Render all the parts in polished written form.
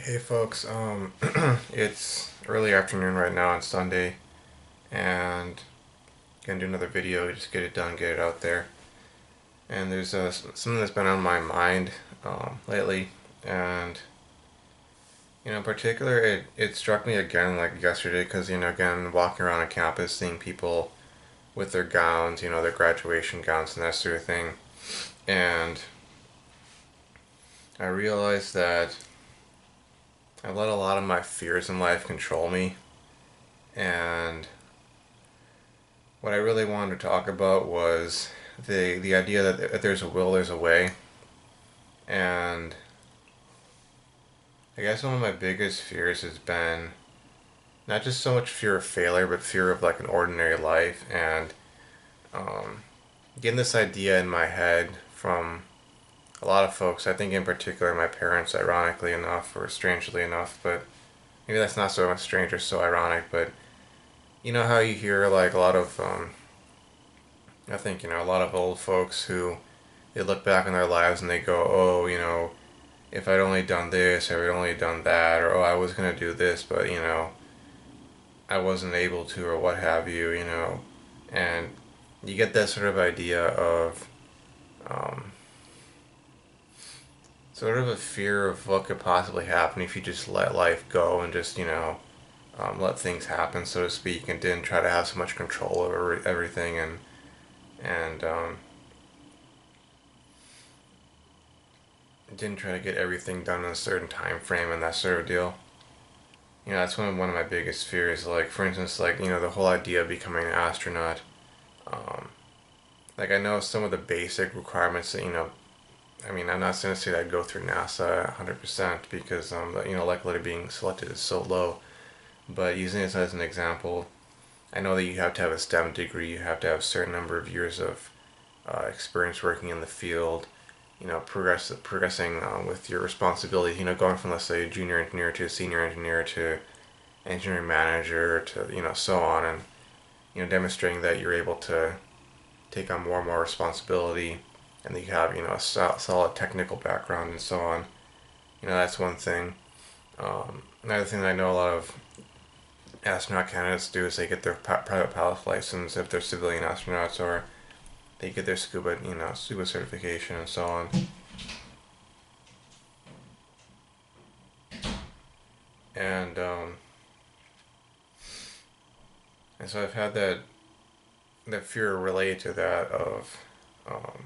Hey folks, it's early afternoon right now on Sunday, and gonna do another video, just get it done, get it out there. And there's something that's been on my mind lately, and in particular, it struck me again like yesterday, because again, walking around on campus, seeing people with their gowns, their graduation gowns and that sort of thing, and I realized that I let a lot of my fears in life control me, and what I really wanted to talk about was the idea that if there's a will, there's a way. And I guess one of my biggest fears has been not just so much fear of failure, but fear of like an ordinary life. And um, getting this idea in my head from a lot of folks, I think in particular my parents, ironically enough, or strangely enough, but maybe that's not so much strange or so ironic, but you know how you hear like a lot of, I think, a lot of old folks who they look back on their lives and they go, oh, if I'd only done this, or I'd only done that, or oh, I was gonna do this, but I wasn't able to, or what have you. And you get that sort of idea of um, sort of a fear of what could possibly happen if you just let life go and just, let things happen, so to speak, and didn't try to have so much control over everything and didn't try to get everything done in a certain time frame and that sort of deal. That's one of my biggest fears. Like, for instance, like, the whole idea of becoming an astronaut. Um, like, I know some of the basic requirements that, I mean, I'm not going to say that I'd go through NASA 100% because, likelihood of being selected is so low. But using this as an example, I know that you have to have a STEM degree, you have to have a certain number of years of experience working in the field, progressing with your responsibilities, going from, let's say, junior engineer to senior engineer to engineering manager to, so on, and, demonstrating that you're able to take on more and more responsibility and that you have, a solid technical background and so on. That's one thing. Another thing that I know a lot of astronaut candidates do is they get their private pilot license if they're civilian astronauts, or they get their scuba certification and so on. And and so I've had that fear related to that um,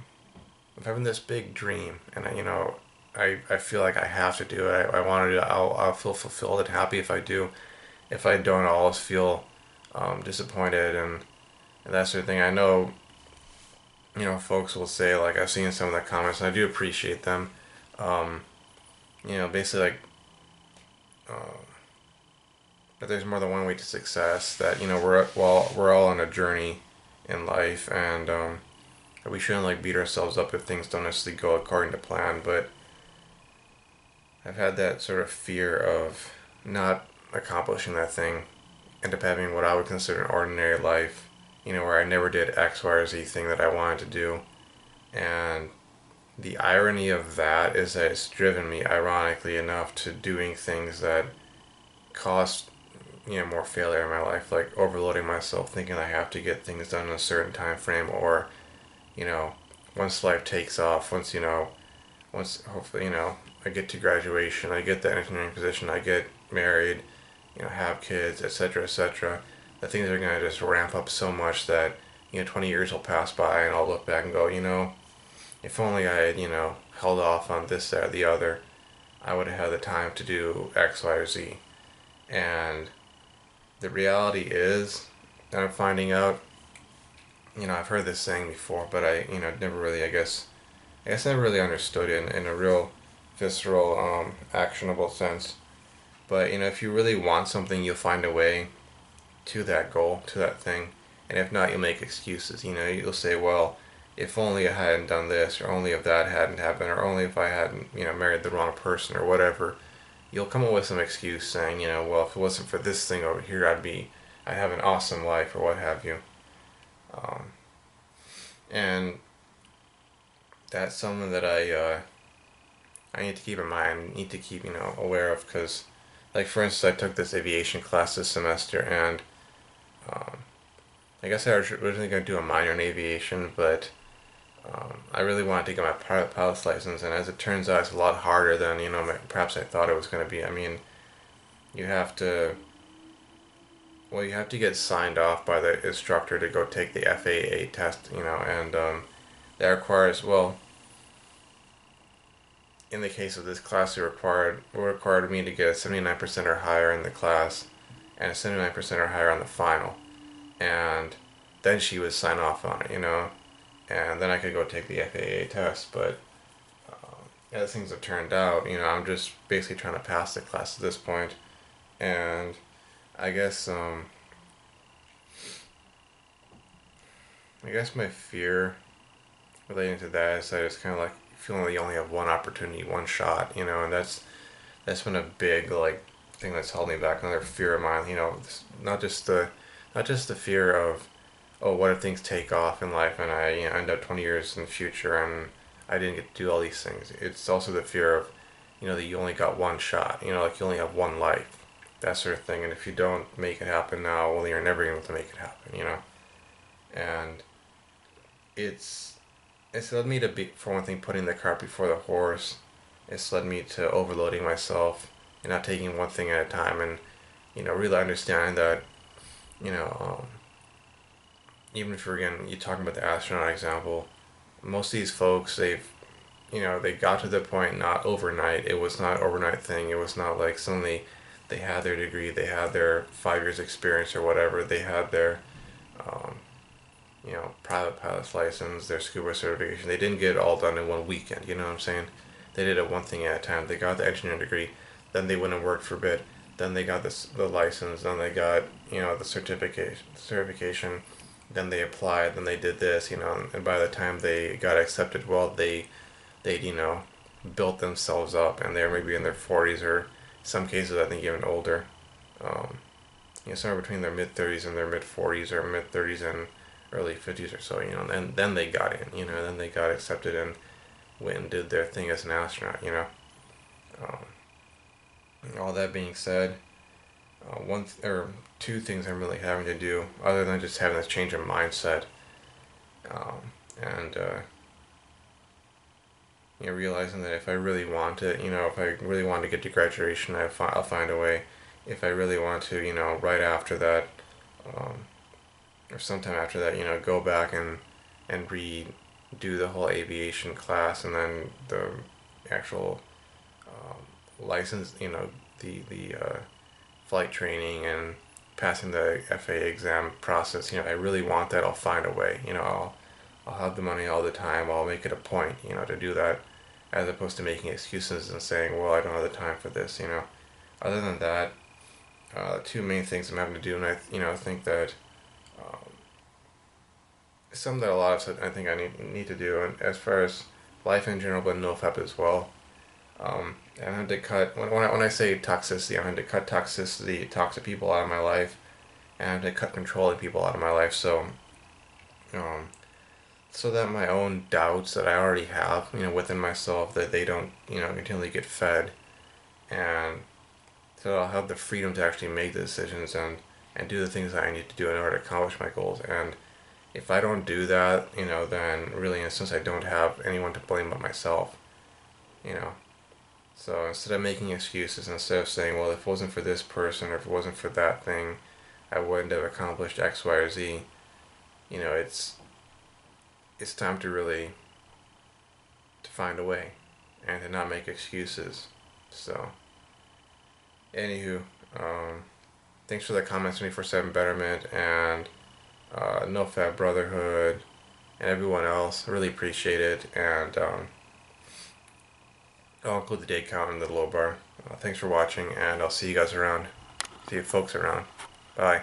of having this big dream, and I feel like I have to do it. I want to do it. I'll feel fulfilled and happy if I do. If I don't, I'll always feel disappointed and that sort of thing. I know, folks will say, like, I've seen some of the comments, and I do appreciate them. Um, basically, like, uh, that there's more than one way to success. That we're all on a journey in life, and we shouldn't like beat ourselves up if things don't necessarily go according to plan. But I've had that sort of fear of not accomplishing that thing, end up having what I would consider an ordinary life, where I never did X, Y, or Z thing that I wanted to do. And the irony of that is that it's driven me, ironically enough, to doing things that cost, more failure in my life, like overloading myself, thinking I have to get things done in a certain time frame, or, you know, once life takes off, once hopefully, I get to graduation, I get that engineering position, I get married, have kids, etc., etc., that things are gonna just ramp up so much that 20 years will pass by, and I'll look back and go, if only I had, held off on this, that, or the other, I would have had the time to do X, Y, or Z. And the reality is, that I'm finding out, I've heard this saying before, but I, never really, I never really understood it in a real visceral, actionable sense. But, if you really want something, you'll find a way to that goal, to that thing. And if not, you'll make excuses. You'll say, well, if only I hadn't done this, or only if that hadn't happened, or only if I hadn't, married the wrong person, or whatever. You'll come up with some excuse saying, well, if it wasn't for this thing over here, I'd have an awesome life, or what have you. Um, and that's something that I need to keep in mind, need to keep, aware of, because, like, for instance, I took this aviation class this semester, and um, I guess I was originally going to do a minor in aviation, but I really wanted to get my pilot's license, and as it turns out, it's a lot harder than, perhaps I thought it was going to be. I mean, you have to, well, you have to get signed off by the instructor to go take the FAA test, and that requires, well, in the case of this class, it required me to get a 79% or higher in the class, and a 79% or higher on the final, and then she would sign off on it, and then I could go take the FAA test. But as things have turned out, I'm just basically trying to pass the class at this point, and I guess my fear relating to that is that it's kind of like feeling like you only have one opportunity, one shot, and that's been a big like thing that's held me back. Another fear of mine, not just the fear of, oh, what if things take off in life and I end up 20 years in the future and I didn't get to do all these things. It's also the fear of, that you only got one shot, like you only have one life, that sort of thing. And if you don't make it happen now, well, you're never going to make it happen. And it's it's led me to be, for one thing, putting the cart before the horse. It's led me to overloading myself and not taking one thing at a time, and really understanding that you know um, even if you're talking about the astronaut example, most of these folks, they got to the point not overnight. It was not an overnight thing. It was not like suddenly they had their degree, they had their 5 years experience or whatever. They had their um, private pilot's license, their scuba certification. They didn't get it all done in one weekend. You know what I'm saying? They did it one thing at a time. They got the engineering degree, then they went and worked for a bit. Then they got the license. Then they got the certification. Then they applied. Then they did this. And by the time they got accepted, well, they built themselves up, and they're maybe in their 40s, or some cases I think even older. Um, Somewhere between their mid 30s and their mid 40s, or mid 30s and early 50s or so. And then they got in. Then they got accepted and went and did their thing as an astronaut. Um, all that being said, or two things I'm really having to do, other than just having this change of mindset, and realizing that if I really want it, if I really want to get to graduation, I'll find a way. If I really want to, right after that, um, or sometime after that, go back and redo the whole aviation class, and then the actual license, the flight training and passing the FAA exam process. I really want that. I'll find a way. I'll have the money all the time. I'll make it a point, to do that, as opposed to making excuses and saying, well, I don't have the time for this. Other than that, two main things I'm having to do, and I think that um, some that a lot of us I think I need to do, and as far as life in general, but Nofap as well. And I had to cut when I say toxicity, I had to cut toxicity, toxic people out of my life, and I had to cut controlling people out of my life. Um, so that my own doubts that I already have, within myself, that they don't, continually get fed, and so I'll have the freedom to actually make the decisions and do the things that I need to do in order to accomplish my goals. And if I don't do that, then really, in a sense, I don't have anyone to blame but myself. You know, so instead of making excuses, instead of saying, well, if it wasn't for this person or if it wasn't for that thing, I wouldn't have accomplished X, Y, or Z. It's time to really to find a way and to not make excuses. So, anywho, um, thanks for the comments, 24/7 Betterment, and NoFap Brotherhood, and everyone else. I really appreciate it, and I'll include the date count in the low bar. Thanks for watching, and I'll see you guys around. See you folks around. Bye.